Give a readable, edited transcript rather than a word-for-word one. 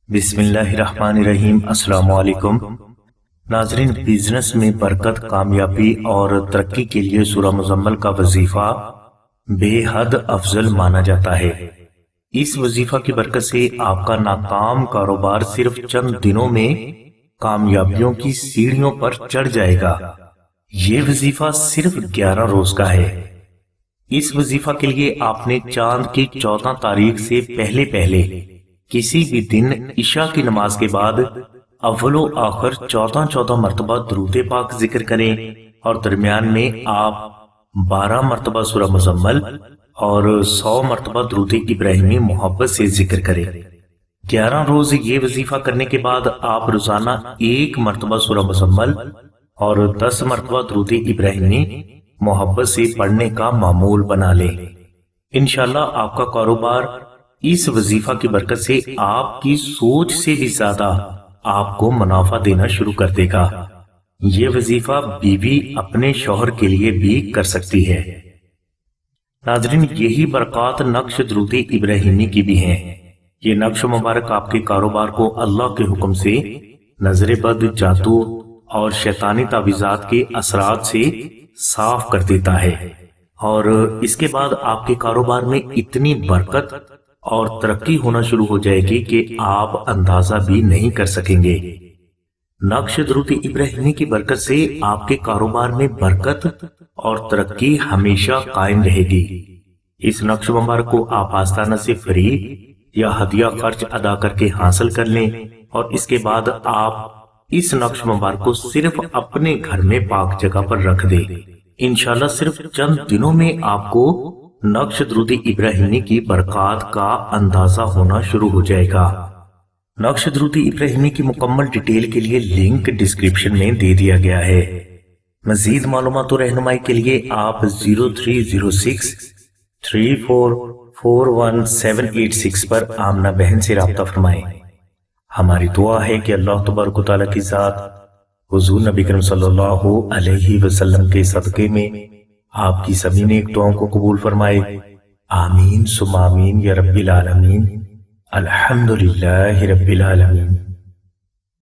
بسم اللہ الرحمن الرحیم۔ السلام علیکم ناظرین، بزنس میں برکت، کامیابی اور ترقی کے لیے سورہ مزمل کا وظیفہ بے حد افضل مانا جاتا ہے۔ اس وظیفہ کی برکت سے آپ کا ناکام کاروبار صرف چند دنوں میں کامیابیوں کی سیڑھیوں پر چڑھ جائے گا۔ یہ وظیفہ صرف 11 روز کا ہے۔ اس وظیفہ کے لیے آپ نے چاند کی 14 تاریخ سے پہلے کسی بھی دن عشاء کی نماز کے بعد اول و آخر 14 مرتبہ درود پاک ذکر کریں، اور درمیان میں آپ 12 مرتبہ سورہ مزمل اور 100 مرتبہ درود ابراہیمی محبت سے ذکر کریں۔ 11 روز یہ وظیفہ کرنے کے بعد آپ روزانہ 1 مرتبہ سورہ مزمل اور 10 مرتبہ درود ابراہیمی محبت سے پڑھنے کا معمول بنا لیں۔ انشاءاللہ آپ کا کاروبار اس وظیفہ کی برکت سے آپ کی سوچ سے بھی زیادہ آپ کو منافع دینا شروع کر دے گا۔ یہ وظیفہ بیوی اپنے شوہر کے لیے بھی کر سکتی ہے۔ ناظرین، یہی برکات نقش درود ابراہیمی کی بھی ہیں۔ یہ نقش مبارک آپ کے کاروبار کو اللہ کے حکم سے نظر بد، جادو اور شیطانی تعویذات کے اثرات سے صاف کر دیتا ہے، اور اس کے بعد آپ کے کاروبار میں اتنی برکت اور ترقی ہونا شروع ہو جائے گی کہ آپ اندازہ بھی نہیں کر سکیں گے۔ نقش درود ابراہیمی کی برکت سے آپ کے کاروبار میں برکت اور ترقی ہمیشہ قائم رہے گی۔ اس نقش مبارک کو آپ آستانہ سے فری یا ہدیہ خرچ ادا کر کے حاصل کر لیں، اور اس کے بعد آپ اس نقش مبارک کو صرف اپنے گھر میں پاک جگہ پر رکھ دیں۔ انشاءاللہ صرف چند دنوں میں آپ کو نقش درود ابراہیمی کی برکات کا اندازہ ہونا شروع ہو جائے گا۔ نقش درود ابراہیمی کی مکمل ڈیٹیل کے لیے لنک ڈسکرپشن میں دے دیا گیا ہے۔ مزید معلومات و رہنمائی کے لیے آپ 030634418786 پر آمنہ بہن سے رابطہ فرمائیں۔ ہماری دعا ہے کہ اللہ تبارک و تعالیٰ کی ذات حضور نبی کریم صلی اللہ علیہ وسلم کے صدقے میں آپ کی سبھی نیک دعاؤں کو قبول فرمائے۔ آمین ثم آمین یا رب العالمین۔ الحمدللہ رب العالمین۔